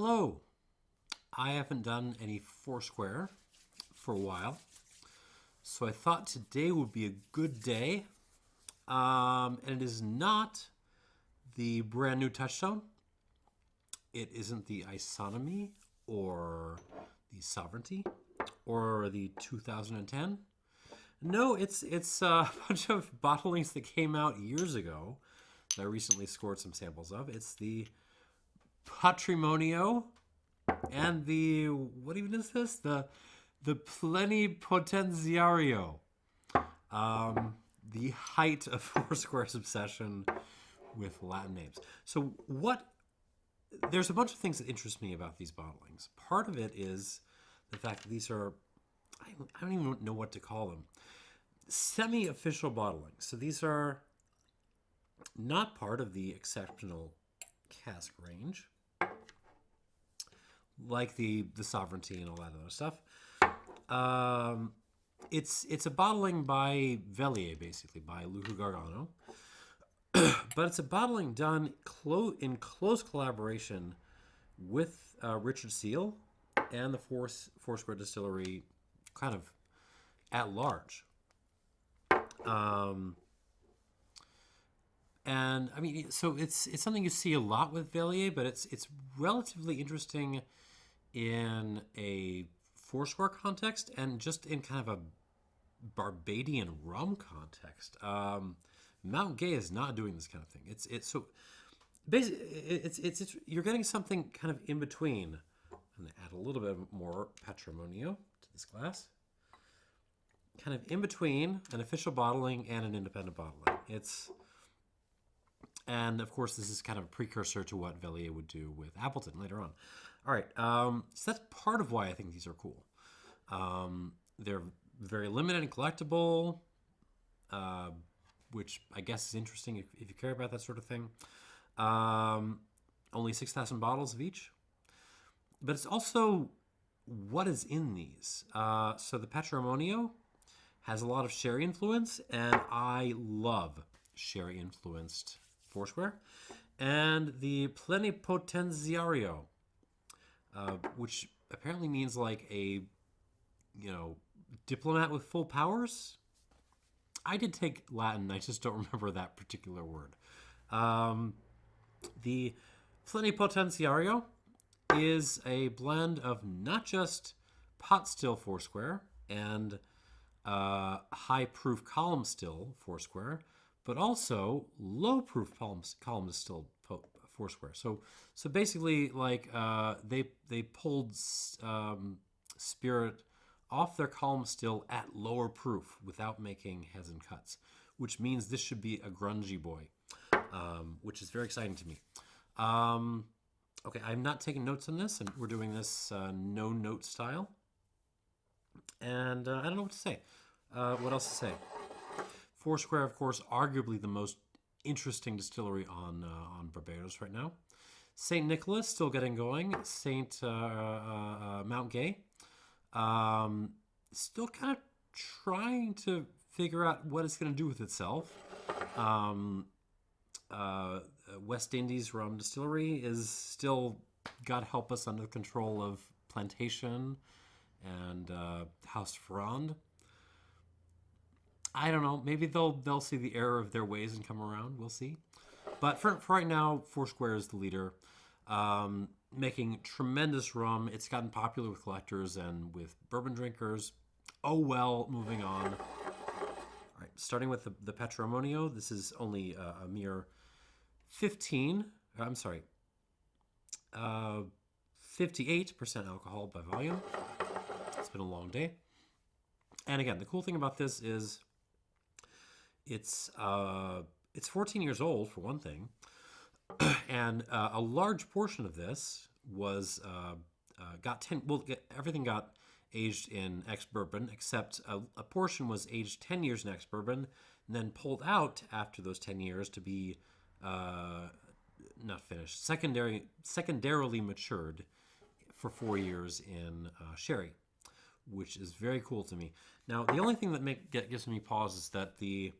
Hello. I haven't done any Foursquare for a while, so I thought today would be a good day. And it is not the brand new Touchstone. It isn't the Isonomy or the Sovereignty or the 2010. No, it's a bunch of bottlings that came out years ago that I recently scored some samples of. It's the Patrimonio and the, what even is this? The Plenipotenziario. The height of Foursquare's obsession with Latin names. So there's a bunch of things that interest me about these bottlings. Part of it is the fact that these are, I don't even know what to call them, semi-official bottlings. So these are not part of the exceptional cask range, like the sovereignty and all that other stuff. It's a bottling by Velier, basically, by Luca Gargano. But it's a bottling done in close collaboration with Richard Seal and the Foursquare Distillery kind of at large. And I mean, so it's something you see a lot with Velier, but it's relatively interesting in a Foursquare context and just in kind of a Barbadian rum context. Mount Gay is not doing this kind of thing. It's so basically it's you're getting something kind of in between. I'm gonna add a little bit more Patrimonio to this glass. Kind of in between an official bottling and an independent bottling. And of course, this is kind of a precursor to what Velier would do with Appleton later on. All right, so that's part of why I think these are cool. They're very limited and collectible, which I guess is interesting if you care about that sort of thing. Only 6,000 bottles of each. But it's also what is in these. So the Patrimonio has a lot of sherry influence, and I love sherry-influenced Foursquare. And the Plenipotenziario, which apparently means like a, diplomat with full powers. I did take Latin, I just don't remember that particular word. The Plenipotenziario is a blend of not just pot still Foursquare and high proof column still Foursquare, but also low proof column distilled Foursquare. So basically, like they pulled spirit off their column still at lower proof without making heads and cuts, which means this should be a grungy boy, which is very exciting to me. Okay, I'm not taking notes on this, and we're doing this no note style. And I don't know what to say. What else to say? Foursquare, of course, arguably the most interesting distillery on Barbados right now. St. Nicholas still getting going. St. Mount Gay still kind of trying to figure out what it's going to do with itself. West Indies Rum Distillery is still, God help us, under control of Plantation and House Ferrand. I don't know. Maybe they'll see the error of their ways and come around. We'll see. But for right now, Foursquare is the leader, making tremendous rum. It's gotten popular with collectors and with bourbon drinkers. Oh well, moving on. All right, starting with the Patrimonio. This is only a mere 58% alcohol by volume. It's been a long day. And again, the cool thing about this is it's 14 years old, for one thing, and a large portion of this was everything got aged in ex-bourbon, except a portion was aged 10 years in ex-bourbon and then pulled out after those 10 years to be not finished, secondarily matured for 4 years in sherry, which is very cool to me. Now, the only thing that gives me pause is that the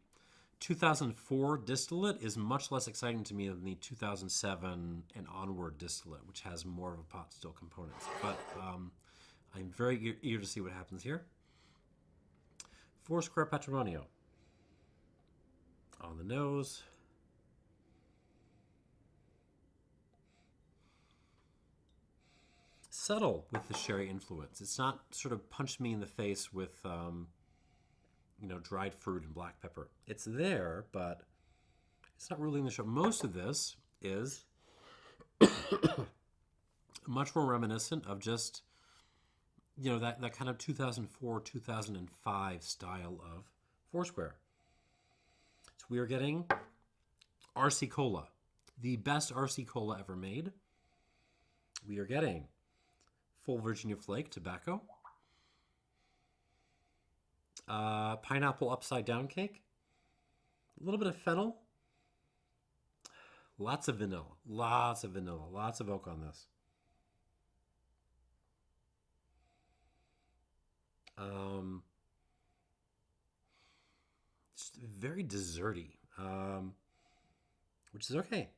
2004 distillate is much less exciting to me than the 2007 and onward distillate, which has more of a pot still components. But I'm very eager to see what happens here. Foursquare Patrimonio. On the nose. Subtle with the sherry influence. It's not sort of punched me in the face with, dried fruit and black pepper. It's there, but it's not ruling the show. Most of this is much more reminiscent of just, that kind of 2004, 2005 style of Foursquare. So we are getting RC Cola, the best RC Cola ever made. We are getting full Virginia Flake tobacco, pineapple upside down cake, a little bit of fennel, lots of vanilla, lots of oak on this. It's very desserty, which is okay.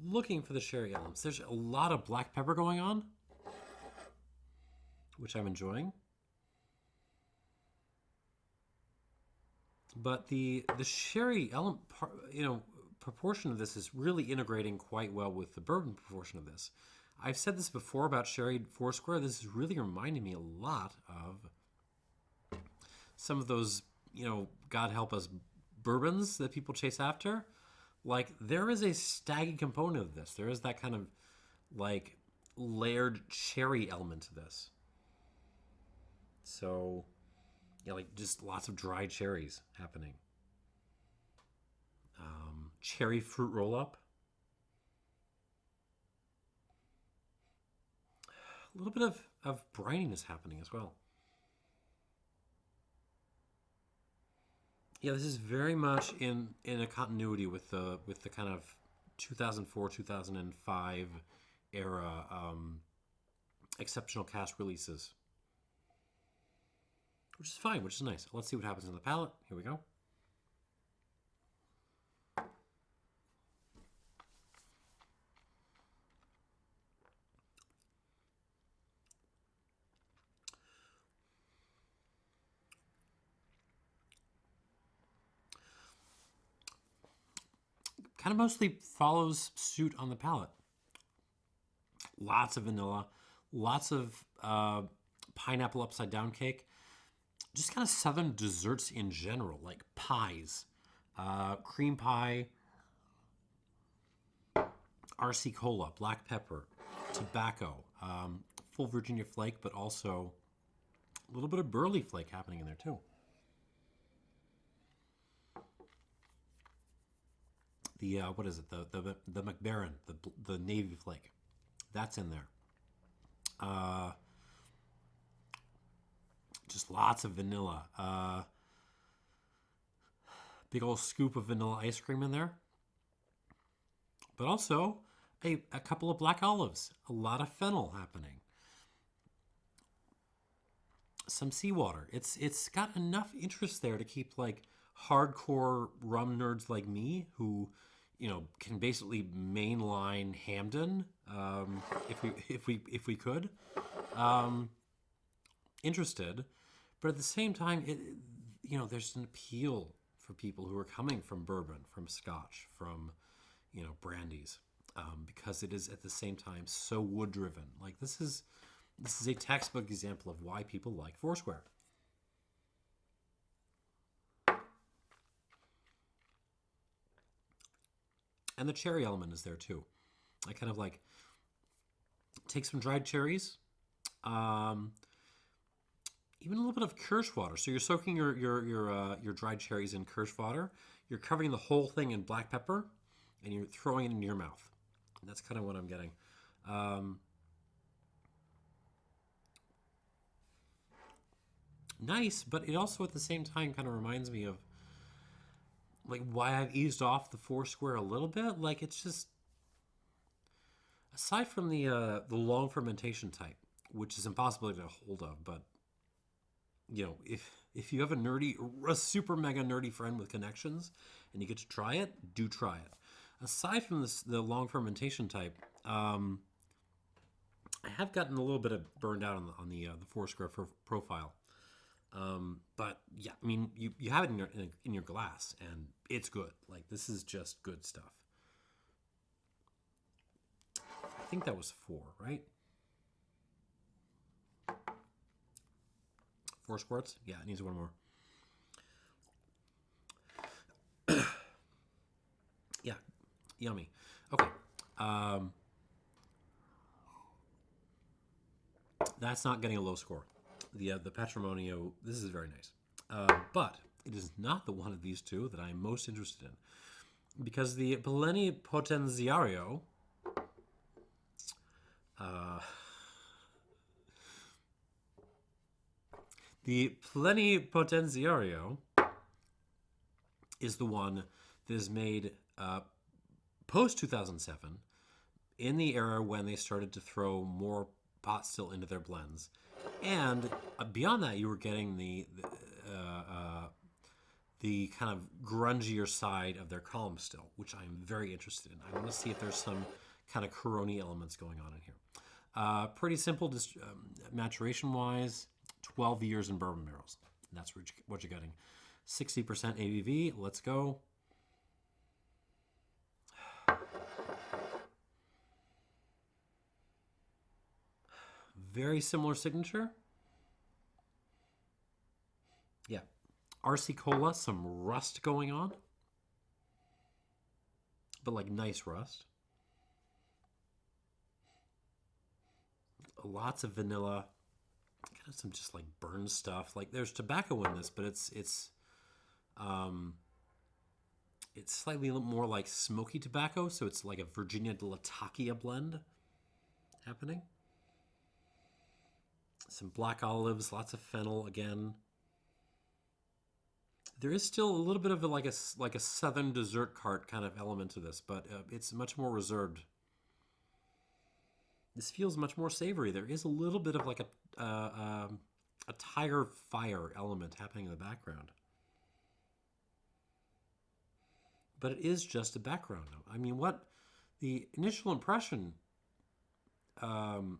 I'm looking for the sherry elements. There's a lot of black pepper going on, which I'm enjoying. But the sherry element, proportion of this is really integrating quite well with the bourbon proportion of this. I've said this before about sherry Foursquare. This is really reminding me a lot of some of those, God help us, bourbons that people chase after. Like, there is a staggy component of this. There is that kind of, like, layered cherry element to this. So, just lots of dried cherries happening. Cherry fruit roll-up. A little bit of brininess happening as well. Yeah, this is very much in a continuity with the kind of 2004, 2005 era exceptional cast releases, which is fine, which is nice. Let's see what happens in the palate. Here we go. Kind of mostly follows suit on the palate. Lots of vanilla, lots of pineapple upside down cake. Just kind of southern desserts in general, like pies, cream pie, RC Cola, black pepper, tobacco, full Virginia Flake, but also a little bit of burley flake happening in there too. The what is it? The McBaron, the navy flake, that's in there. Just lots of vanilla. Big old scoop of vanilla ice cream in there. But also a couple of black olives. A lot of fennel happening. Some seawater. It's got enough interest there to keep like hardcore rum nerds like me who, can basically mainline Hamden if we could, interested. But at the same time, there's an appeal for people who are coming from bourbon, from scotch, from brandies, because it is at the same time so wood driven. Like this is a textbook example of why people like Foursquare. And the cherry element is there too. I kind of like take some dried cherries, even a little bit of kirsch water. So you're soaking your dried cherries in kirsch water. You're covering the whole thing in black pepper, and you're throwing it in your mouth. And that's kind of what I'm getting. Nice, but it also at the same time kind of reminds me of like why I've eased off the Foursquare a little bit. Like it's just, aside from the long fermentation type, which is impossible to get a hold of. But if you have a super mega nerdy friend with connections, and you get to try it, do try it. Aside from the long fermentation type, I have gotten a little bit of burned out on the Foursquare profile. But yeah, I mean, you have it in your glass, and it's good. Like, this is just good stuff. I think that was 4, right? 4 squirts? Yeah, it needs one more. Yeah, yummy. Okay. That's not getting a low score. The Patrimonio, this is very nice. But it is not the one of these two that I am most interested in. Because the Plenipotenziario, is the one that is made post 2007, in the era when they started to throw more pot still into their blends. And beyond that, you were getting the kind of grungier side of their column still, which I'm very interested in. I want to see if there's some kind of Coroni elements going on in here. Pretty simple maturation-wise, 12 years in bourbon barrels. And that's what you're getting. 60% ABV. Let's go. Very similar signature. Yeah. RC Cola, some rust going on. But like nice rust. Lots of vanilla. Kind of some just like burn stuff. Like there's tobacco in this, but it's slightly more like smoky tobacco, so it's like a Virginia de Latakia blend happening. Some black olives, lots of fennel again. There is still a little bit of like a southern dessert cart kind of element to this, but it's much more reserved. This feels much more savory. There is a little bit of like a tire fire element happening in the background. But it is just a background note. I mean, what the initial impression on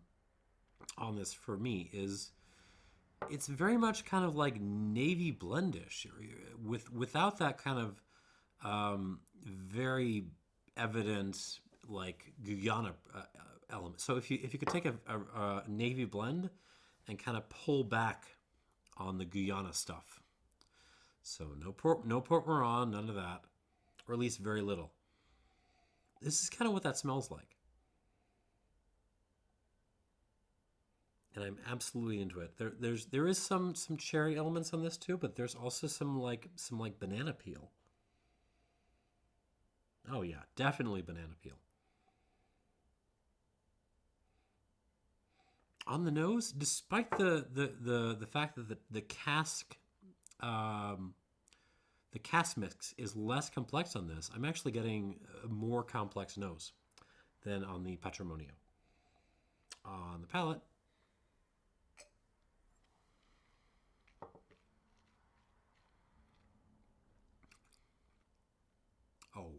this for me is it's very much kind of like navy blendish without that kind of very evident like Guyana element. So if you could take a navy blend and kind of pull back on the Guyana stuff. So no port Moran, none of that, or at least very little. This is kind of what that smells like. And I'm absolutely into it. There is some cherry elements on this too, but there's also some banana peel. Oh yeah, definitely banana peel. On the nose, despite the fact that the cask mix is less complex on this, I'm actually getting a more complex nose than on the Patrimonio. On the palate, oh,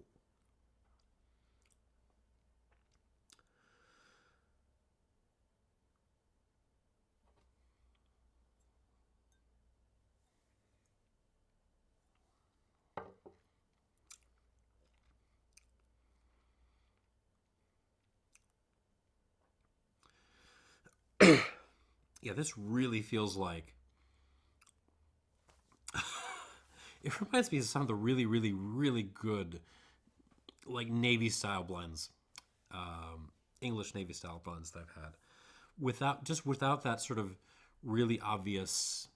yeah, this really feels like it reminds me of some of the really, really, really good like Navy style blends, English Navy style blends that I've had, without that sort of really obvious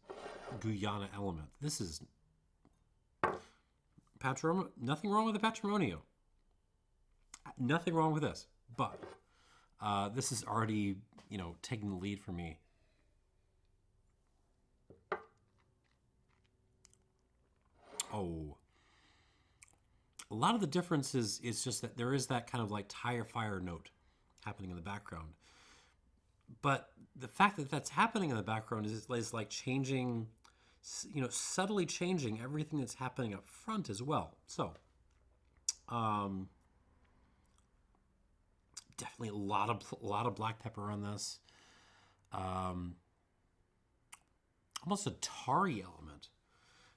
Guyana element. This is nothing wrong with the Patrimonio. Nothing wrong with this, but this is already taking the lead for me. Oh, a lot of the difference is just that there is that kind of like tire fire note happening in the background. But the fact that that's happening in the background is like changing, subtly changing everything that's happening up front as well. So, um, definitely a lot of black pepper on this. Um, Almost a tarry element.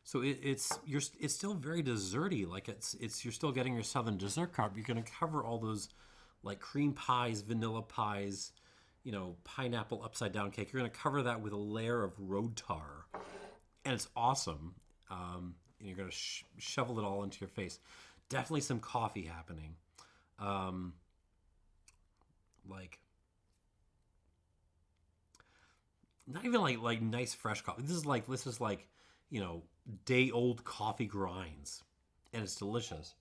So it's still very desserty. Like you're still getting your southern dessert card. You're going to cover all those like cream pies, vanilla pies, pineapple upside down cake. You're going to cover that with a layer of road tar, and it's awesome. And you're going to shovel it all into your face. Definitely some coffee happening. Like not even like nice fresh coffee. This is like day old coffee grinds, and it's delicious.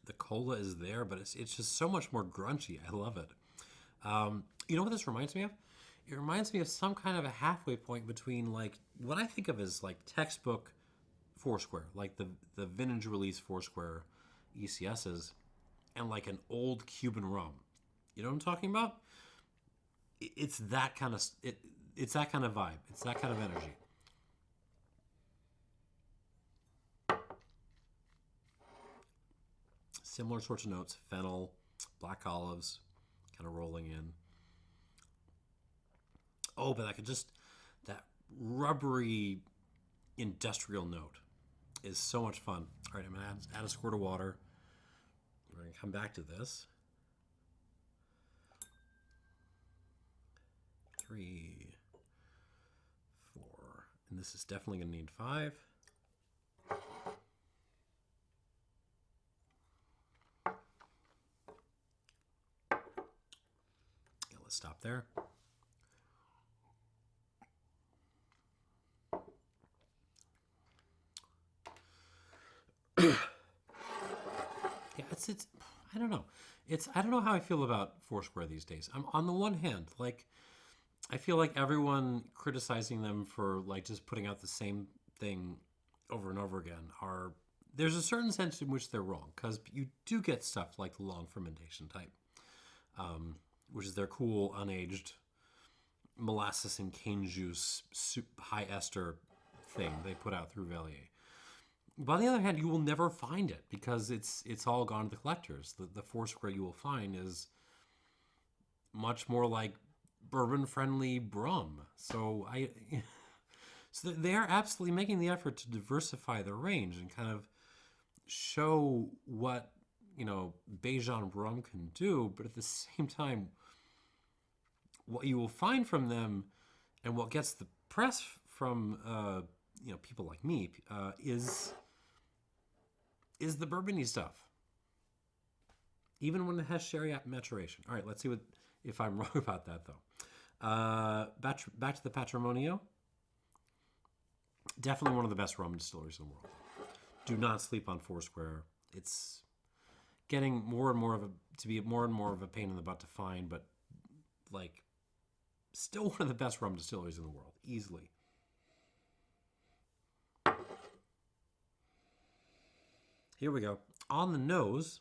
The cola is there, but it's just so much more grunchy. I love it. You know what this reminds me of? It reminds me of some kind of a halfway point between like what I think of as like textbook Foursquare, like the vintage release Foursquare ECSs, and like an old Cuban rum. You know what I'm talking about? It's that kind of it's that kind of vibe. It's that kind of energy. Similar sorts of notes: fennel, black olives, kind of rolling in. Oh, but I could just that rubbery industrial note is so much fun. All right, I'm gonna add a squirt of water. We're gonna come back to this. 3, 4, and this is definitely gonna need 5. Yeah, let's stop there. Yeah, it's I don't know. I don't know how I feel about Foursquare these days. I'm on the one hand, like I feel like everyone criticizing them for like just putting out the same thing over and over again are there's a certain sense in which they're wrong because you do get stuff like the long fermentation type, which is their cool unaged molasses and cane juice high ester thing they put out through Velier. But on the other hand, you will never find it because it's all gone to the collectors. The Foursquare you will find is much more like bourbon friendly rum. So they are absolutely making the effort to diversify their range and kind of show what Bejan rum can do, but at the same time, what you will find from them and what gets the press from people like me is the bourbony stuff, even when it has sherry maturation. All right, let's see if I'm wrong about that though. Back to the Patrimonio. Definitely one of the best rum distilleries in the world. Do not sleep on Foursquare. It's getting more and more of a pain in the butt to find, but like still one of the best rum distilleries in the world, easily. Here we go. On the nose,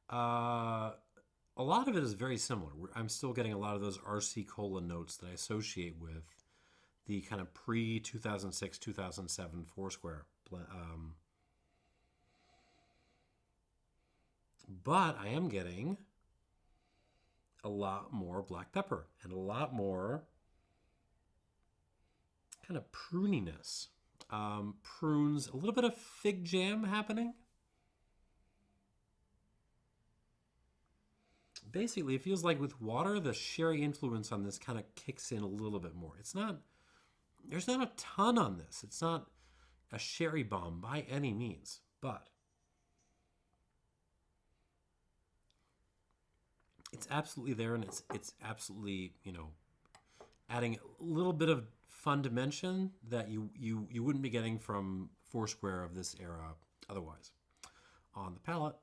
a lot of it is very similar. I'm still getting a lot of those RC Cola notes that I associate with the kind of pre-2006, 2007 Foursquare. But I am getting a lot more black pepper and a lot more kind of pruniness. Prunes, a little bit of fig jam happening. Basically, it feels like with water, the sherry influence on this kind of kicks in a little bit more. There's not a ton on this. It's not a sherry bomb by any means, but it's absolutely there, and it's absolutely adding a little bit of fun dimension that you wouldn't be getting from Foursquare of this era otherwise. On the palate,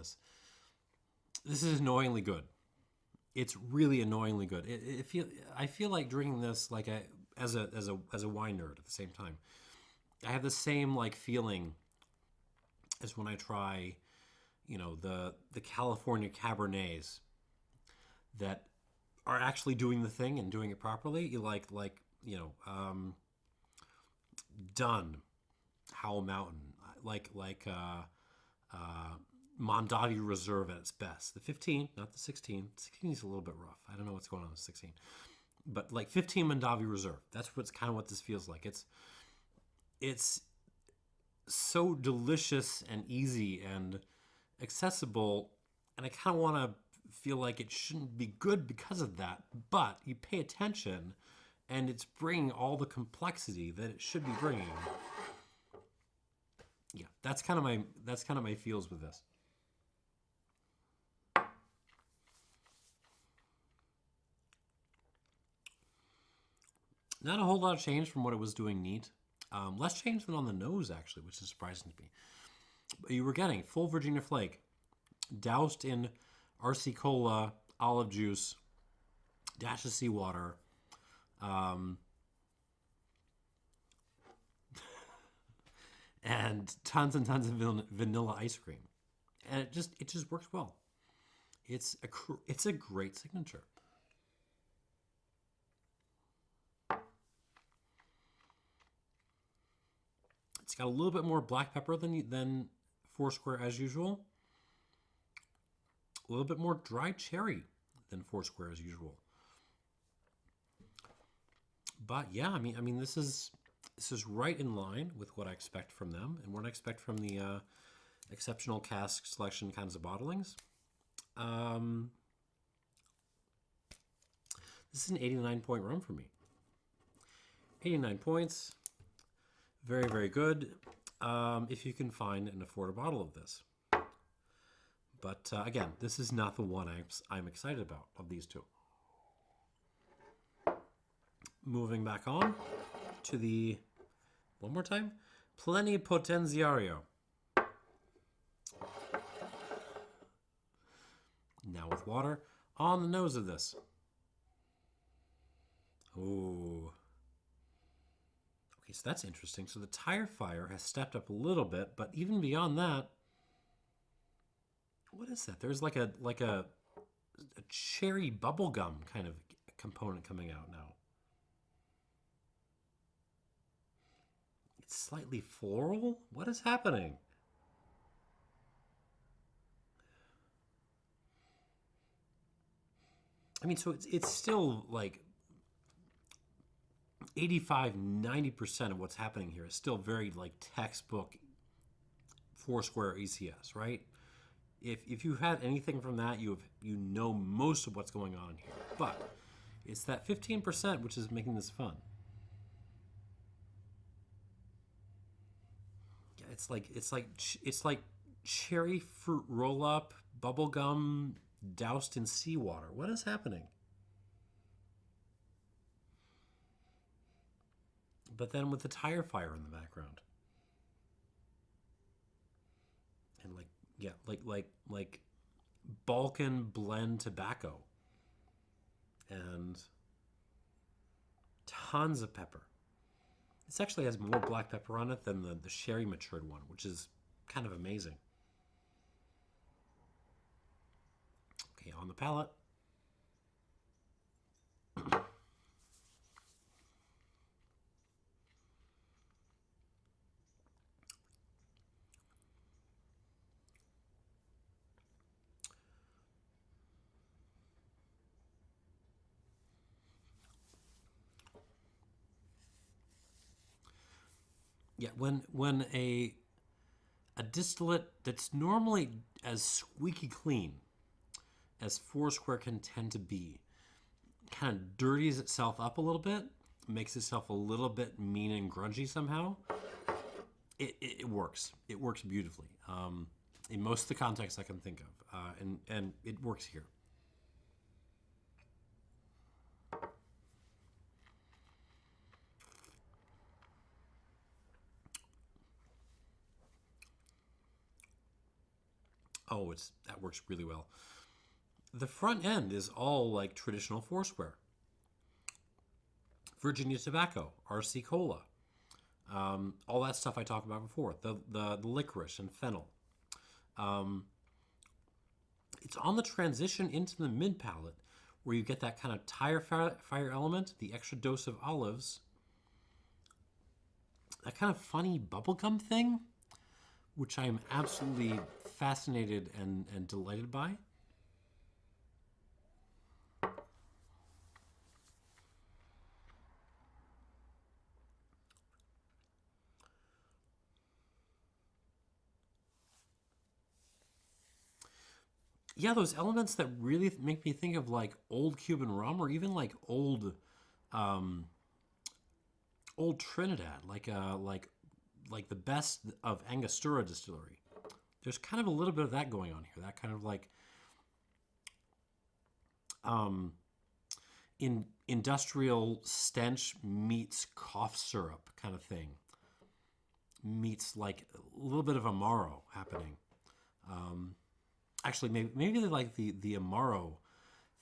this. This is annoyingly good. It's really annoyingly good. I feel like drinking this like as a wine nerd at the same time. I have the same like feeling as when I try, the California Cabernets that are actually doing the thing and doing it properly. You Dunn, Howell Mountain, Mondavi Reserve at its best. The 15, not the 16. 16 is a little bit rough. I don't know what's going on with 16. But like 15 Mondavi Reserve. That's what's kind of what this feels like. It's so delicious and easy and accessible, and I kind of want to feel like it shouldn't be good because of that, but you pay attention and it's bringing all the complexity that it should be bringing. Yeah, that's kind of my feels with this. Not a whole lot of change from what it was doing neat. Less change than on the nose, actually, which is surprising to me. But you were getting full Virginia flake, doused in RC Cola, olive juice, dash of seawater, and tons of vanilla ice cream, and it just works well. It's a great signature. It's got a little bit more black pepper than Foursquare as usual. A little bit more dried cherry than Foursquare as usual. But yeah, I mean, this is right in line with what I expect from them and what I expect from the exceptional cask selection kinds of bottlings. This is an 89-point run for me. 89 points. Very, very good. If you can find and afford a bottle of this. But again, this is not the one I'm excited about of these two. Moving back on to the, one more time, Plenipotenziario. Now with water on the nose of this. Ooh. Okay, so that's interesting. So the tire fire has stepped up a little bit, but even beyond that, what is that? There's like a cherry bubblegum kind of component coming out now. It's slightly floral? What is happening? I mean, so it's still like 85-90% of what's happening here is still very like textbook Foursquare ECS, right? If you had anything from that, you know most of what's going on here. But it's that 15% which is making this fun. Yeah, it's like cherry fruit roll up, bubblegum doused in seawater. What is happening? But then with the tire fire in the background. And like Balkan blend tobacco. And tons of pepper. This actually has more black pepper on it than the sherry matured one, which is kind of amazing. Okay, on the palate. Yeah, when a distillate that's normally as squeaky clean as Foursquare can tend to be kind of dirties itself up a little bit, makes itself a little bit mean and grungy somehow, it works. It works beautifully in most of the contexts I can think of, and it works here. Oh, that works really well. The front end is all like traditional Foursquare. Virginia tobacco, RC cola, all that stuff I talked about before. The licorice and fennel. Um, it's on the transition into the mid palate where you get that kind of fire element, the extra dose of olives, that kind of funny bubblegum thing, which I am absolutely fascinated and delighted by. Yeah, those elements that really make me think of like old Cuban rum or even like um, old Trinidad, like the best of Angostura distillery. There's kind of a little bit of that going on here. That kind of like um, in industrial stench meets cough syrup kind of thing. Meets like a little bit of Amaro happening. Actually, maybe like the Amaro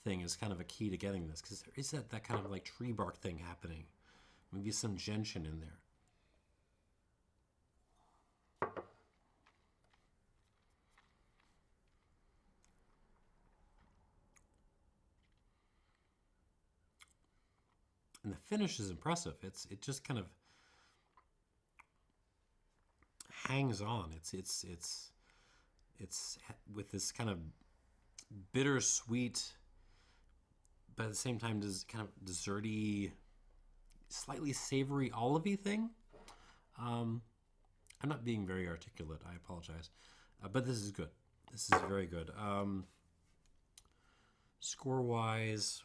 thing is kind of a key to getting this because there is that kind of like tree bark thing happening. Maybe some gentian in there. And the finish is impressive. It just kind of hangs on. It's with this kind of bittersweet, but at the same time, does kind of desserty, slightly savory, olivey thing. I'm not being very articulate. I apologize, but this is good. This is very good. Score wise,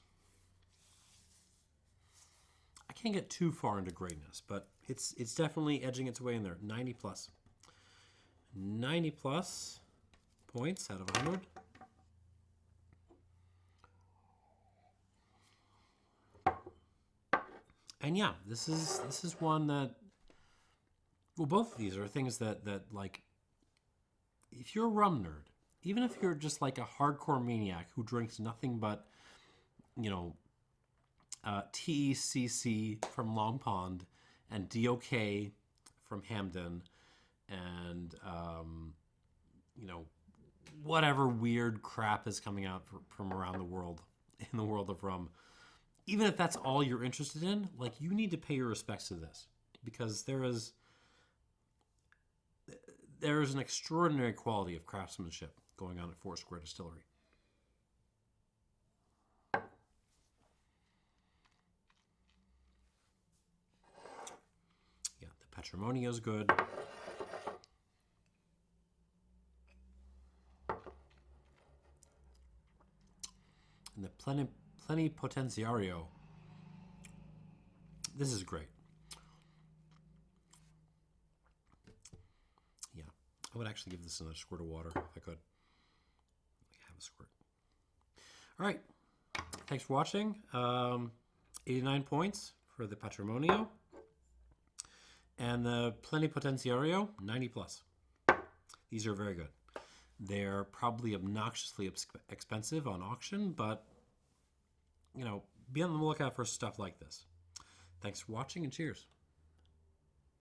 I can't get too far into greatness, but it's definitely edging its way in there. 90 plus. 90 plus points out of 100. And yeah, this is one that, well, both of these are things that like, if you're a rum nerd, even if you're just like a hardcore maniac who drinks nothing but, you know, TECC from Long Pond and DOK from Hamden and, you know, whatever weird crap is coming out from around the world in the world of rum. Even if that's all you're interested in, like, you need to pay your respects to this because there is an extraordinary quality of craftsmanship going on at Foursquare Distillery. Yeah, the Patrimonio is good. And the Plenipotenziario, this is great. Yeah, I would actually give this another squirt of water if I could. Have a squirt. All right, thanks for watching. 89 points for the Patrimonio. And the Plenipotenziario, 90 plus. These are very good. They're probably obnoxiously expensive on auction, but, you know, be on the lookout for stuff like this. Thanks for watching and cheers.